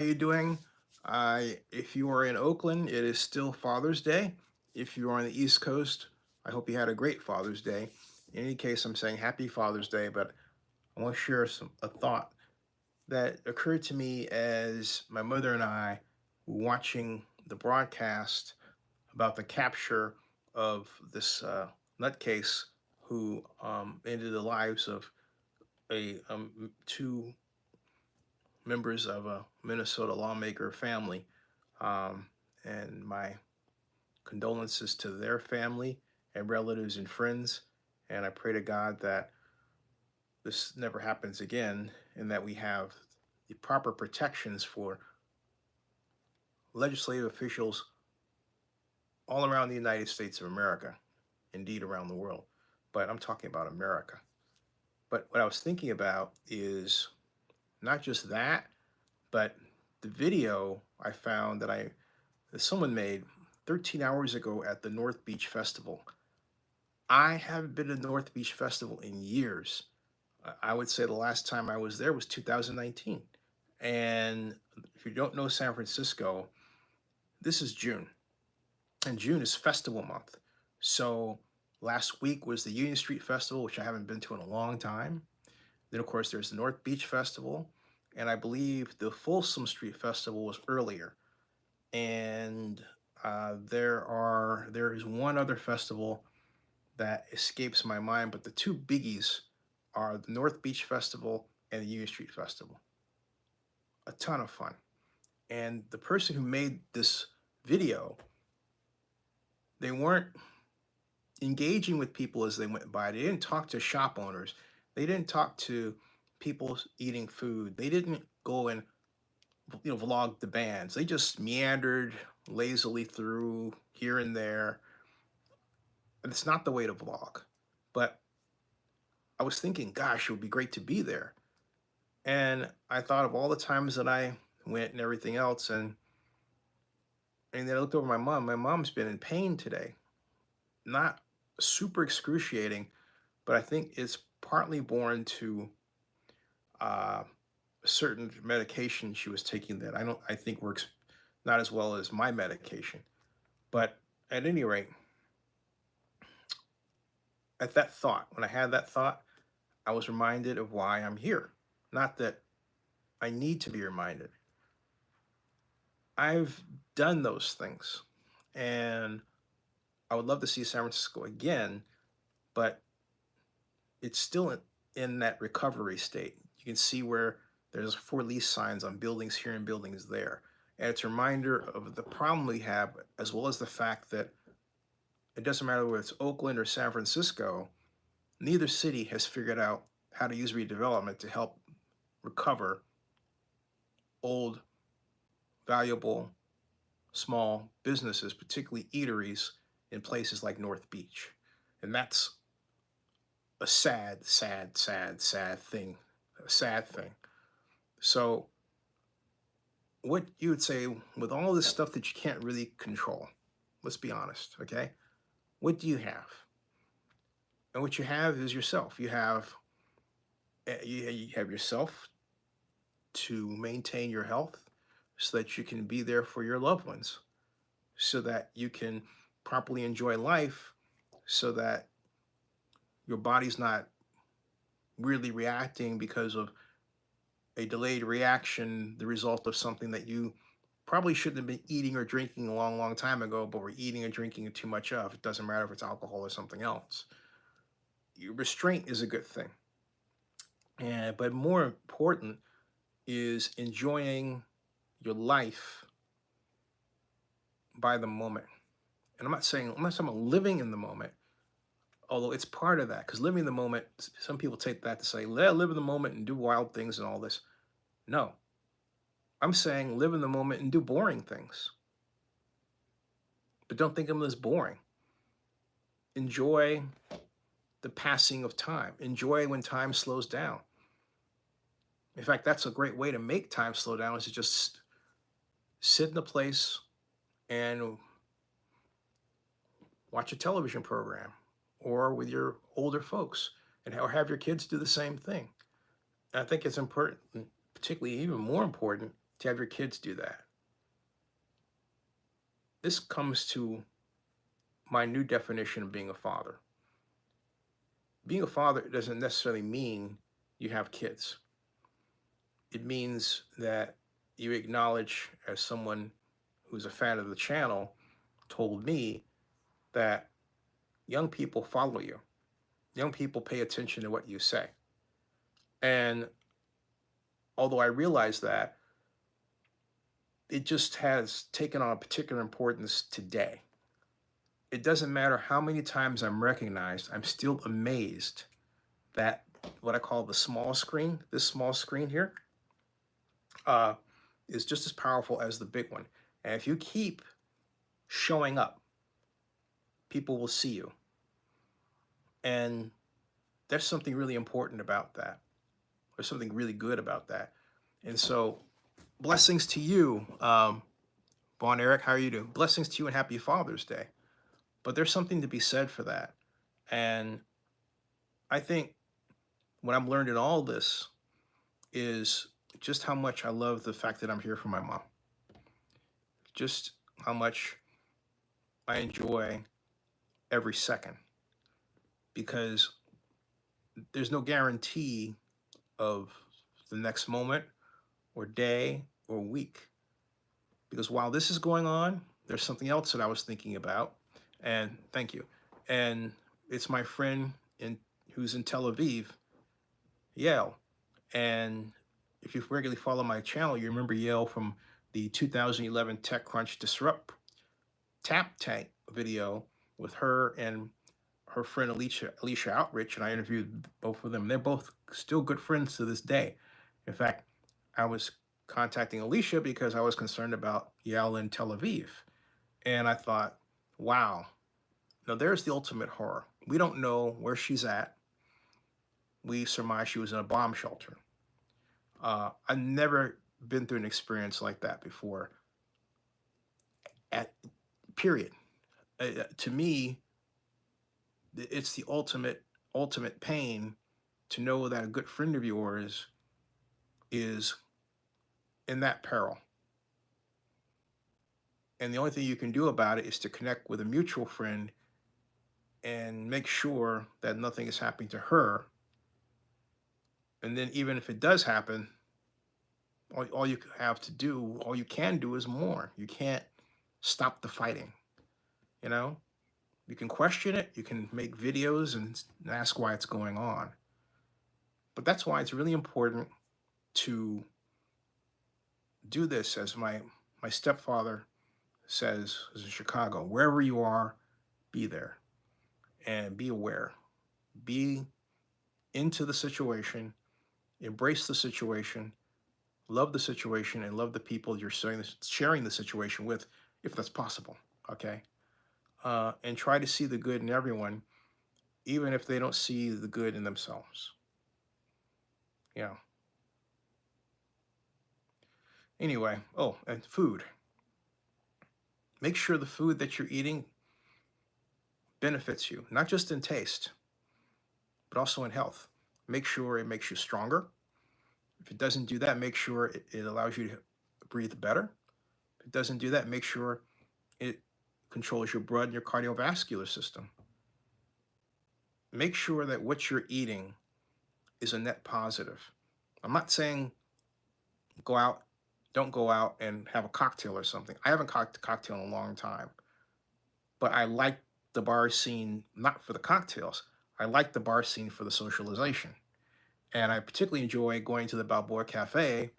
How you doing? If you are in Oakland, it is still Father's Day. If you are on the East Coast, I hope you had a great Father's Day. In any case, I'm saying Happy Father's Day, but I want to share a thought that occurred to me as my mother and I were watching the broadcast about the capture of this nutcase who ended the lives of two members of a Minnesota lawmaker family. Um, and my condolences to their family and relatives and friends. And I pray to God that this never happens again and that we have the proper protections for legislative officials all around the United States of America, indeed around the world. But I'm talking about America. But what I was thinking about is not just that, but the video I found that someone made 13 hours ago at the North Beach Festival. I haven't been to North Beach Festival in years. I would say the last time I was there was 2019. And if you don't know San Francisco, this is June, and June is festival month. So last week was the Union Street Festival, which I haven't been to in a long time. Then, of course, there's the North Beach Festival, and I believe the Folsom Street Festival was earlier. And there is one other festival that escapes my mind, but the two biggies are the North Beach Festival and the Union Street Festival. A ton of fun. And the person who made this video, they weren't engaging with people as they went by. They didn't talk to shop owners. They didn't talk to people eating food. They didn't go and vlog the bands. They just meandered lazily through here and there. And it's not the way to vlog. But I was thinking, gosh, it would be great to be there. And I thought of all the times that I went and everything else, and then I looked over my mom. My mom's been in pain today. Not super excruciating, but I think it's partly born to uh, a certain medication she was taking that I think works not as well as my medication. But at any rate, when I had that thought, I was reminded of why I'm here. Not that I need to be reminded. I've done those things, and I would love to see San Francisco again, but it's still in that recovery state. You can see where there's for lease signs on buildings here and buildings there. And it's a reminder of the problem we have, as well as the fact that it doesn't matter whether it's Oakland or San Francisco, neither city has figured out how to use redevelopment to help recover old, valuable, small businesses, particularly eateries in places like North Beach. And that's a sad, sad, sad, sad thing. A sad thing. So, what you would say with all this stuff that you can't really control, let's be honest, okay? What do you have? And what you have is yourself. You have yourself to maintain your health so that you can be there for your loved ones, so that you can properly enjoy life, so that your body's not really reacting because of a delayed reaction, the result of something that you probably shouldn't have been eating or drinking a long, long time ago, but we're eating and drinking too much of. It doesn't matter if it's alcohol or something else. Your restraint is a good thing. But more important is enjoying your life by the moment. And I'm not talking about living in the moment, although it's part of that, because living in the moment, some people take that to say, live in the moment and do wild things and all this. No, I'm saying live in the moment and do boring things, but don't think of them as boring. Enjoy the passing of time. Enjoy when time slows down. In fact, that's a great way to make time slow down is to just sit in a place and watch a television program or with your older folks or have your kids do the same thing. And I think it's important, particularly even more important, to have your kids do that. This comes to my new definition of being a father. Being a father doesn't necessarily mean you have kids. It means that you acknowledge, as someone who's a fan of the channel told me, that young people follow you. Young people pay attention to what you say. And although I realize that, it just has taken on a particular importance today. It doesn't matter how many times I'm recognized, I'm still amazed that what I call the small screen, this small screen here, uh, is just as powerful as the big one. And if you keep showing up, people will see you. And there's something really important about that. There's something really good about that. And so, blessings to you, Bon Eric. How are you doing? Blessings to you and happy Father's Day. But there's something to be said for that. And I think what I've learned in all this is just how much I love the fact that I'm here for my mom. Just how much I enjoy every second, because there's no guarantee of the next moment or day or week. Because while this is going on, there's something else that I was thinking about. And thank you. And it's my friend who's in Tel Aviv, Yale. And if you regularly follow my channel, you remember Yale from the 2011 TechCrunch Disrupt Tap Tank video with her and her friend Alicia Outridge, and I interviewed both of them. They're both still good friends to this day. In fact, I was contacting Alicia because I was concerned about Yale in Tel Aviv. And I thought, wow, now there's the ultimate horror. We don't know where she's at. We surmise she was in a bomb shelter. I've never been through an experience like that before. Period. To me, it's the ultimate pain to know that a good friend of yours is in that peril. And the only thing you can do about it is to connect with a mutual friend and make sure that nothing is happening to her. And then even if it does happen, all you have to do, all you can do is mourn. You can't stop the fighting. You know, you can question it, you can make videos and ask why it's going on. But that's why it's really important to do this, as my stepfather says, is in Chicago: wherever you are, be there and be aware. Be into the situation, embrace the situation, love the situation, and love the people you're sharing the situation with, if that's possible. Okay. And try to see the good in everyone, even if they don't see the good in themselves. Yeah. Anyway, oh, and food. Make sure the food that you're eating benefits you, not just in taste, but also in health. Make sure it makes you stronger. If it doesn't do that, make sure it allows you to breathe better. If it doesn't do that, make sure it controls your blood and your cardiovascular system. Make sure that what you're eating is a net positive. I'm not saying don't go out and have a cocktail or something. I haven't cocked a cocktail in a long time, but I like the bar scene, not for the cocktails. I like the bar scene for the socialization. And I particularly enjoy going to the Balboa Cafe.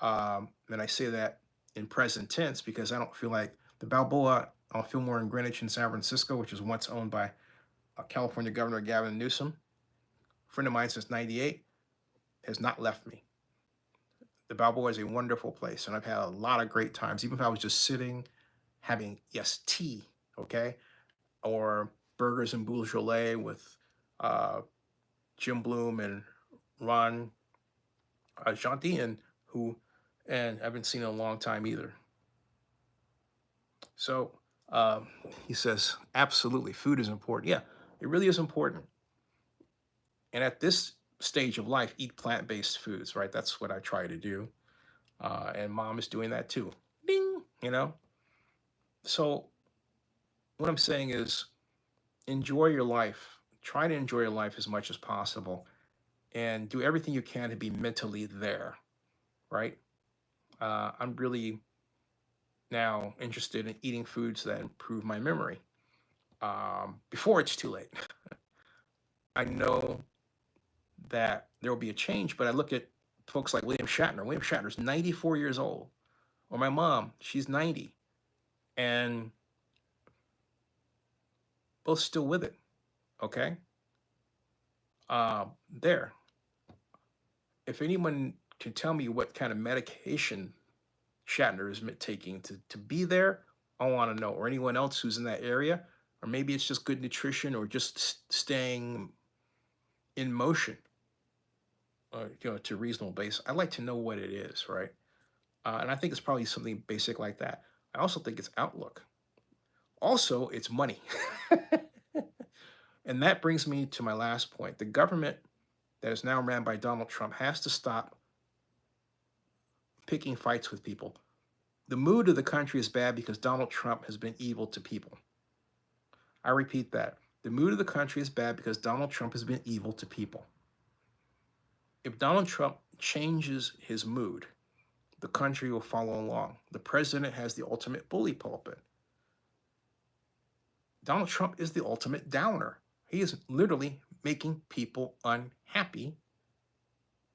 And I say that in present tense because I don't feel like the Balboa on Fillmore in Greenwich in San Francisco, which was once owned by California Governor Gavin Newsom, a friend of mine since '98, has not left me. The Balboa is a wonderful place, and I've had a lot of great times, even if I was just sitting, having, yes, tea, okay, or burgers and Beaujolais with Jim Bloom and Ron Janti, and I haven't seen in a long time either. So he says, absolutely, food is important. Yeah, it really is important. And at this stage of life, eat plant-based foods, right? That's what I try to do. And mom is doing that too. Ding, you know. So what I'm saying is, enjoy your life. Try to enjoy your life as much as possible, and do everything you can to be mentally there. Right. I'm really now interested in eating foods that improve my memory before it's too late. I know that there will be a change, but I look at folks like William Shatner. William Shatner's 94 years old, or my mom, she's 90, and both still with it. Okay, there. If anyone can tell me what kind of medication Shatner is taking to be there, I want to know. Or anyone else who's in that area, or maybe it's just good nutrition, or just staying in motion, to reasonable base. I'd like to know what it is, right? And I think it's probably something basic like that. I also think it's outlook. Also, it's money. And that brings me to my last point. The government that is now ran by Donald Trump has to stop picking fights with people. The mood of the country is bad because Donald Trump has been evil to people. I repeat that. The mood of the country is bad because Donald Trump has been evil to people. If Donald Trump changes his mood, the country will follow along. The president has the ultimate bully pulpit. Donald Trump is the ultimate downer. He is literally making people unhappy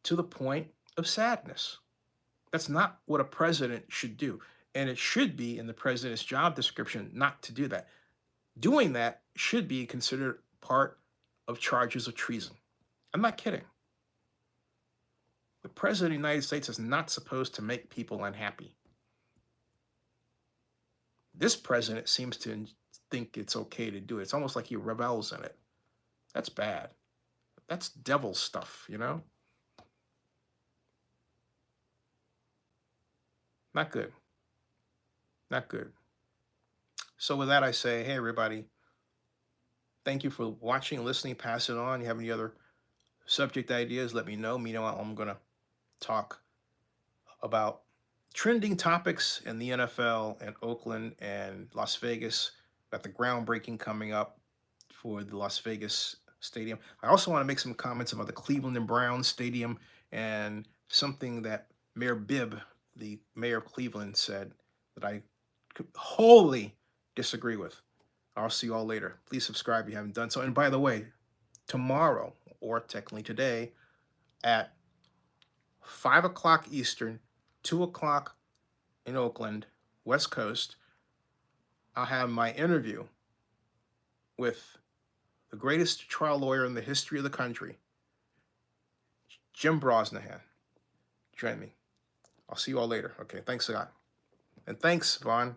to the point of sadness. That's not what a president should do. And it should be in the president's job description not to do that. Doing that should be considered part of charges of treason. I'm not kidding. The president of the United States is not supposed to make people unhappy. This president seems to think it's okay to do it. It's almost like he revels in it. That's bad. That's devil stuff, you know? Not good. Not good. So with that, I say, hey, everybody, thank you for watching, listening, pass it on. You have any other subject ideas, let me know. Meanwhile, I'm going to talk about trending topics in the NFL and Oakland and Las Vegas. Got the groundbreaking coming up for the Las Vegas stadium. I also want to make some comments about the Cleveland and Browns stadium and something that Mayor Bibb, the mayor of Cleveland, said that I wholly disagree with. I'll see you all later. Please subscribe if you haven't done so. And by the way, tomorrow, or technically today, at 5 o'clock Eastern, 2 o'clock in Oakland, West Coast, I'll have my interview with the greatest trial lawyer in the history of the country, Jim Brosnahan. Join me. I'll see you all later. Okay, thanks a lot. And thanks, Vaughn.